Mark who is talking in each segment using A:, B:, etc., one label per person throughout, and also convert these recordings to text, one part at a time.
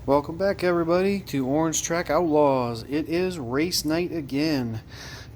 A: Welcome back, everybody, to Orange Track Outlaws. It is race night again.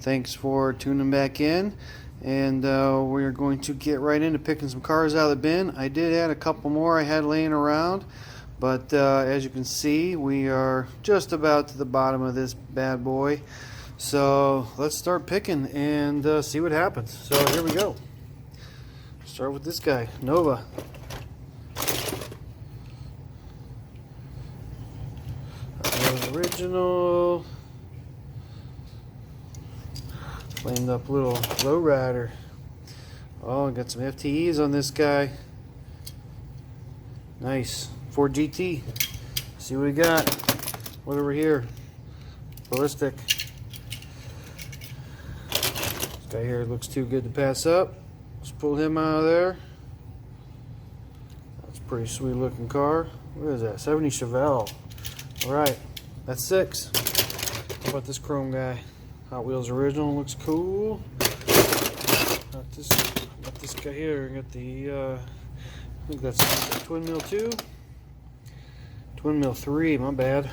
A: Thanks for tuning back in, and we're going to get right into picking some cars out of the bin. I did add a couple more I had laying around, but as you can see, we are just about to the bottom of this bad boy. So let's start picking and see what happens. So here we go. Start with this guy, Nova. Original flamed up little lowrider. Oh, got some FTEs on this guy. Nice. Ford GT. See what we got. What over here? Ballistic. This guy here looks too good to pass up. Let's pull him out of there. That's a pretty sweet looking car. What is that? 70 Chevelle. Alright. That's 6. How about this chrome guy? Hot Wheels original, looks cool. Got this guy here. Got the I think that's Twin Mill 2. Twin Mill 3, my bad.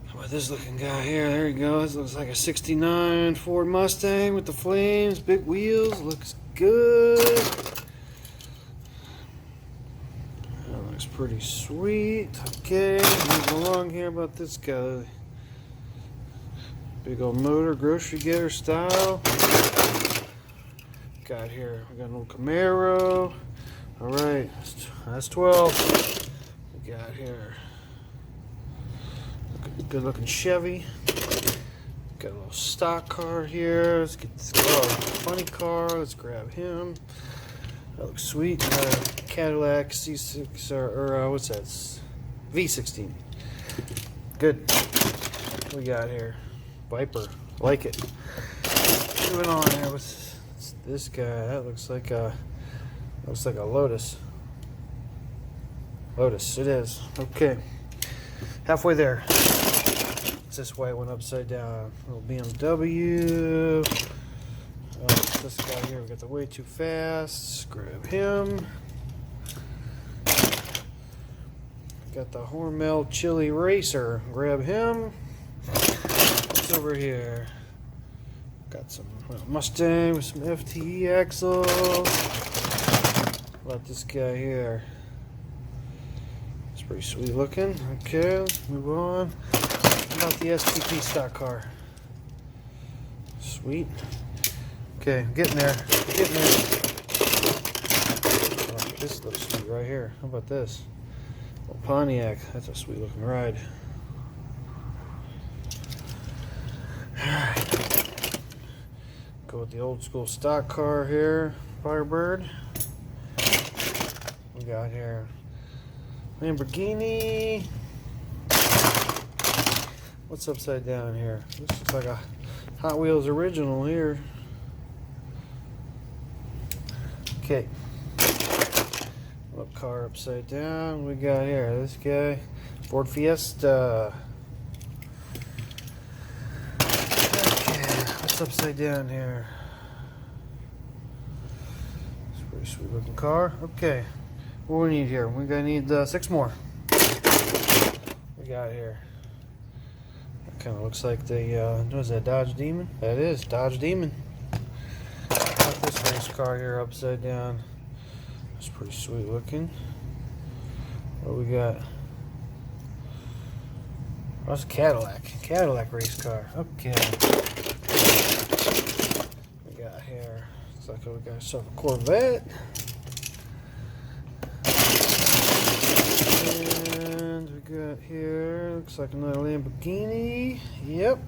A: How about this looking guy here? There you go. This looks like a 69 Ford Mustang with the flames, big wheels, looks good. Looks pretty sweet. Okay, moving along here. About this guy. Big old motor, grocery getter style. Got here, we got an old Camaro. Alright, that's 12. We got here good looking Chevy. Got a little stock car here. Let's get this car. Funny car, let's grab him. That looks sweet. Cadillac C6 or what's that? V16. Good. What we got here? Viper. Like it. Moving on here. What's this guy? That looks like a Lotus. Lotus. It is. Okay. Halfway there. It's this white one upside down. Little BMW. This guy here, we got the way too fast. Grab him. Got the Hormel Chili Racer. Grab him. What's over here? Got some Mustang with some FTE axles. How about this guy here? It's pretty sweet looking. Okay, let's move on. How about the STP stock car? Sweet. Okay, getting there. Getting there. Oh, this looks sweet right here. How about this? Well, Pontiac. That's a sweet looking ride. Alright. Go with the old school stock car here. Firebird. We got here Lamborghini. What's upside down here? This looks like a Hot Wheels original here. Okay. What car upside down we got here? This guy, Ford Fiesta. Okay, what's upside down here? It's a pretty sweet looking car. Okay, what do we need here? We're gonna need 6 more. We got here. That kind of looks like the what is that? Dodge Demon? That is Dodge Demon. This race car here upside down. It's pretty sweet looking. What we got? Oh, it's a Cadillac race car. Okay. We got here. Looks like we got ourselves a Corvette. And we got here. Looks like another Lamborghini. Yep.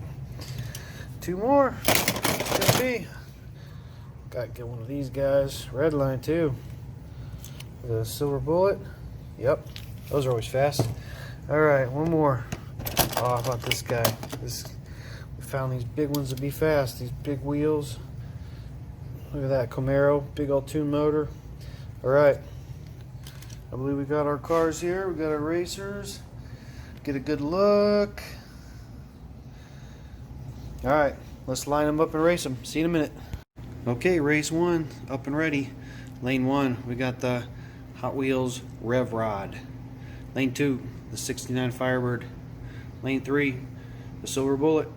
A: 2 more. It's gonna be. Gotta get one of these guys. Redline too. The Silver Bullet. Yep. Those are always fast. Alright, one more. Oh, how about this guy? We found these big ones to be fast. These big wheels. Look at that Camaro. Big old tune motor. Alright. I believe we got our cars here. We got our racers. Get a good look. Alright. Let's line them up and race them. See you in a minute. Okay, race 1 up and ready. Lane 1, we got the Hot Wheels Rev Rod. Lane 2, the 69 Firebird. Lane 3, the Silver Bullet.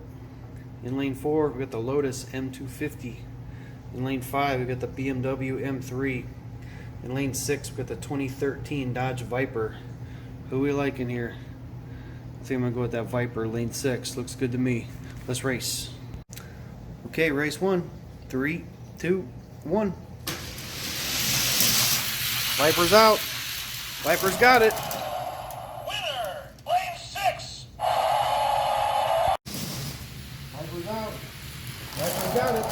A: In lane 4, we got the Lotus M250. In lane 5, we got the BMW M3. In lane 6, we got the 2013 Dodge Viper. Who we like in here? I think I'm gonna go with that Viper, lane 6. Looks good to me. Let's race. Okay, race 1. 3, 2, 1. Viper's out. Viper's got it.
B: Winner, lane 6.
A: Viper's out. Viper's got it.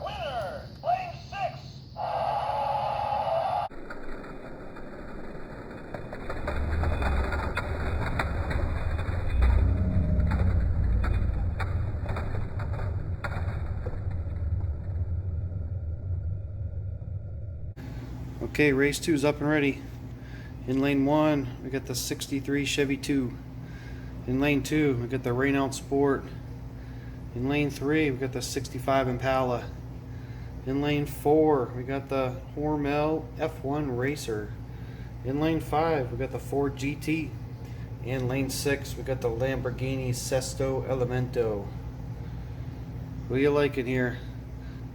B: Winner, lane 6.
A: Okay, race 2 is up and ready. In lane 1, we got the 63 Chevy 2. In lane 2, we got the Renault Sport. In lane 3, we got the 65 Impala. In lane 4, we got the Hormel F1 Racer. In lane 5, we got the Ford GT. In lane 6, we got the Lamborghini Sesto Elemento. Who you liking here?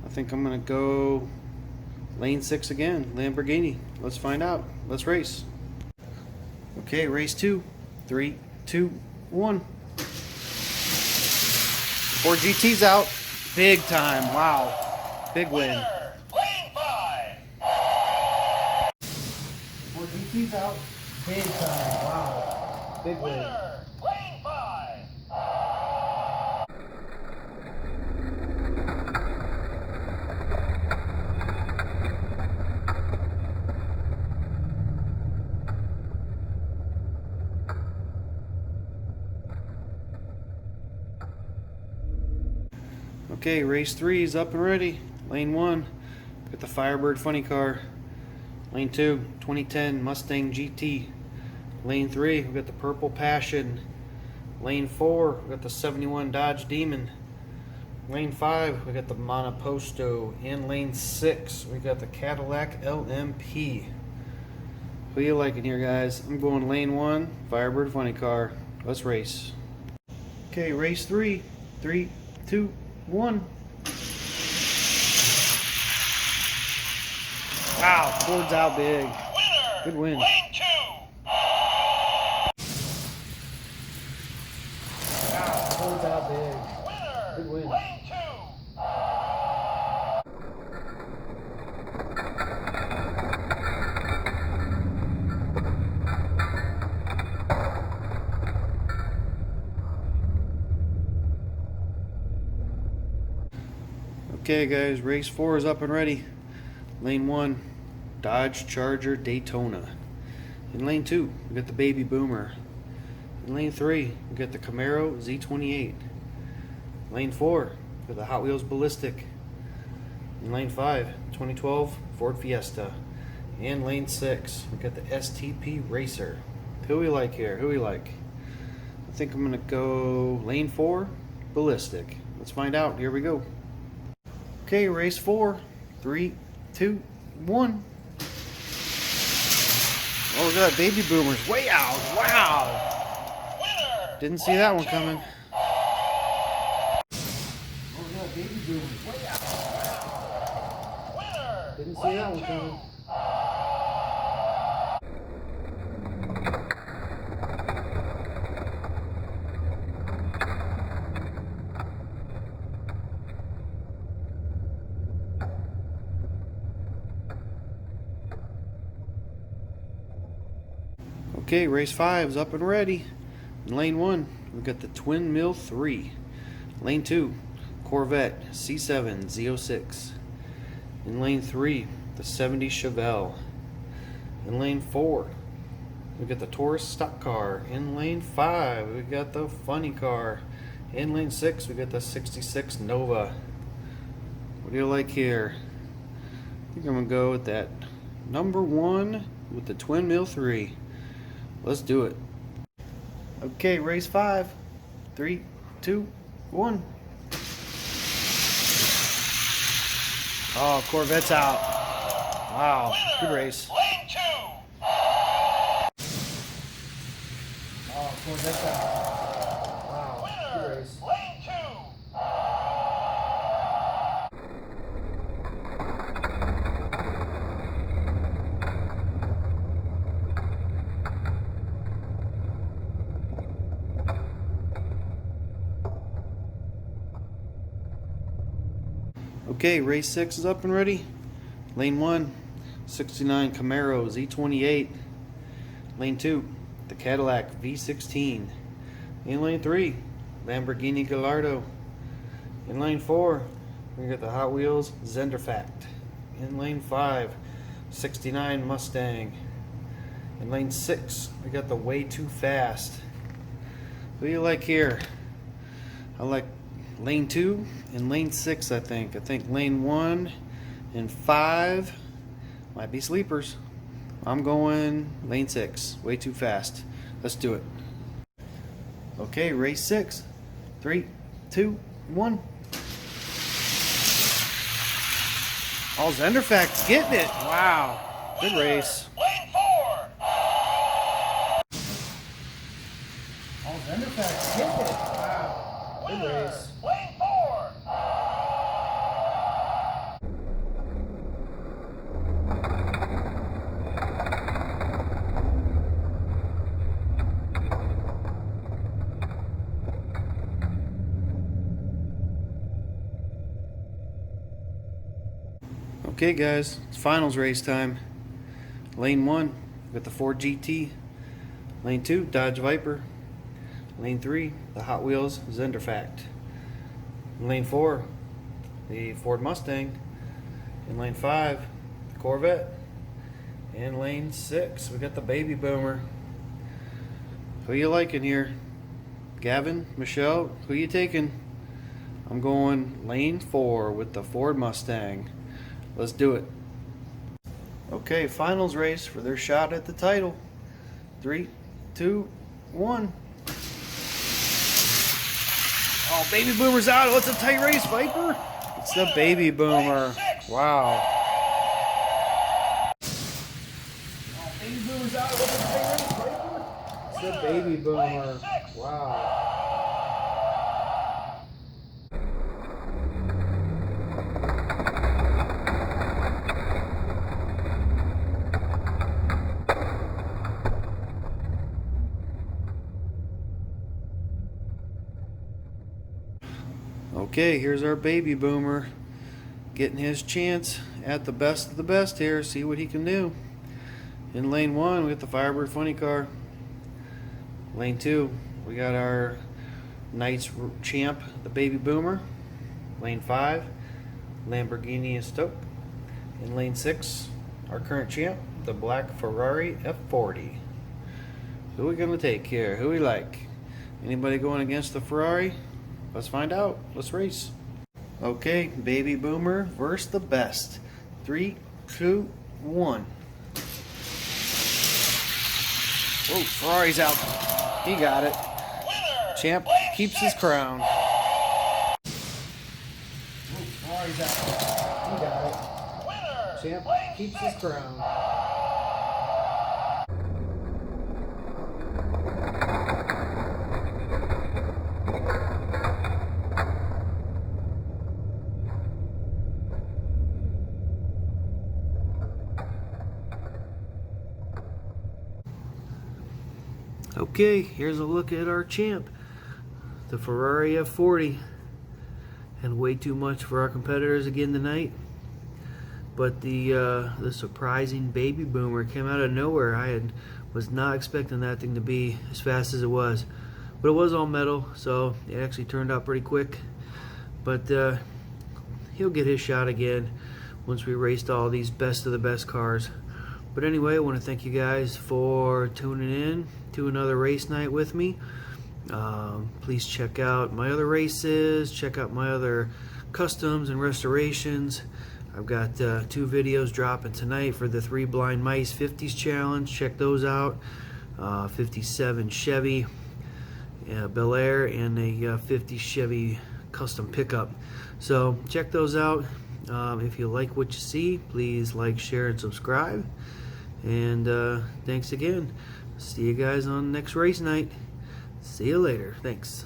A: I think I'm gonna go lane 6 again, Lamborghini. Let's find out. Let's race. Okay, race 2. 3, 2, 1. Ford GT's out. Big time. Wow. Big win.
B: Winner, lane 5.
A: Ford GT's out. Big time. Wow. Big win.
B: Winner, lane 5.
A: Okay, race 3 is up and ready. Lane 1, got the Firebird funny car. Lane 2, 2010 Mustang GT. Lane 3, we got the Purple Passion. Lane 4, we got the 71 Dodge Demon. Lane 5, we got the Monoposto. In lane 6, we got the Cadillac LMP. Who you liking here, guys? I'm going lane 1, Firebird funny car. Let's race. Okay, race 3. 3, 2, 1. Wow, Ford's out big.
B: Winner,
A: Good win.
B: lane 2.
A: Wow, Ford's out big.
B: Winner,
A: Good win.
B: lane 2.
A: Okay, guys, race 4 is up and ready. Lane 1, Dodge Charger Daytona. In lane 2, we got the Baby Boomer. In lane 3, we got the Camaro Z28. Lane 4, we got the Hot Wheels Ballistic. In lane 5, 2012 Ford Fiesta. And lane 6, we got the STP Racer. Who we like here? Who we like? I think I'm gonna go lane 4, Ballistic. Let's find out. Here we go. Okay, race 4. 3, 2, 1. Oh, look at that Baby Boomer's way out. Wow.
B: Winner,
A: Didn't see that one coming.
B: lane
A: Oh, look at that Baby Boomer's way out.
B: 2. Winner,
A: Didn't see
B: lane
A: that one
B: 2.
A: coming. Okay, race 5 is up and ready. In lane 1, we've got the Twin Mill 3. Lane 2, Corvette C7 Z06. In lane 3, the 70 Chevelle. In lane 4, we got the Taurus stock car. In lane 5, we got the funny car. In lane 6, we got the 66 Nova. What do you like here? I think I'm gonna go with that number 1 with the Twin Mill 3. Let's do it. Okay, race 5. 3, 2, 1. Oh, Corvette's out. Wow, good race.
B: Lane 2.
A: towards that guy. Wow, good
B: Winner.
A: race.
B: Lane 2.
A: Okay, race 6 is up and ready. Lane 1, 69 Camaro Z28. Lane 2, the Cadillac V16. In lane 3, Lamborghini Gallardo. In lane 4, we got the Hot Wheels Zenderfact. In lane 5, 69 Mustang. In lane 6, we got the Way Too Fast. Who do you like here? I like lane 2 and lane 6, I think. I think lane 1 and 5 might be sleepers. I'm going lane 6, Way Too Fast. Let's do it. Okay, race 6. 3, 2, 1. Oh, Zenderfact's getting it. Wow. Good race.
B: Lane 4.
A: Oh, Zenderfact's getting it. Wow. Good
B: Winner.
A: race.
B: Lane 4.
A: Okay, guys, it's finals race time. Lane 1, got the Ford GT. Lane 2, Dodge Viper. Lane 3, the Hot Wheels Zenderfact. In lane 4, the Ford Mustang. In lane 5, the Corvette. In lane 6, we got the Baby Boomer. Who you liking here? Gavin, Michelle, who you taking? I'm going lane 4 with the Ford Mustang. Let's do it. Okay, finals race for their shot at the title. 3, 2, 1. Oh, Baby Boomer's out. Oh, it's a tight race, Viper. It's the Baby Boomer. Wow. Oh, Baby Boomer's out. It's a tight race, Viper. It's the Baby Boomer. Wow. Okay, here's our Baby Boomer getting his chance at the best of the best here. See what he can do. In lane 1, we got the Firebird Funny Car. Lane 2, we got our Knights champ, the Baby Boomer. Lane 5, Lamborghini Estoque. In lane 6, our current champ, the black Ferrari F40. Who are we gonna take here? Who we like? Anybody going against the Ferrari? Let's find out. Let's race. Okay, Baby Boomer versus the best. 3, 2, 1. Whoa, Ferrari's out. He got it.
B: Winner.
A: Champ
B: Lane
A: keeps his
B: 6.
A: crown. Whoa, Ferrari's out. He got it.
B: Winner.
A: Champ
B: Lane
A: keeps
B: 6.
A: his crown. Okay, here's a look at our champ, the Ferrari F40. And way too much for our competitors again tonight. But the surprising Baby Boomer came out of nowhere. Was not expecting that thing to be as fast as it was. But it was all metal, so it actually turned out pretty quick. But he'll get his shot again once we raced all these best of the best cars. But anyway, I want to thank you guys for tuning in to another race night with me. Please check out my other races, check out my other customs and restorations. I've got 2 videos dropping tonight for the 3 Blind Mice 50s challenge. Check those out. 57 Chevy Bel Air and a 50 Chevy custom pickup. So check those out. If you like what you see, please like, share, and subscribe. And thanks again. See you guys on next race night. See you later. Thanks.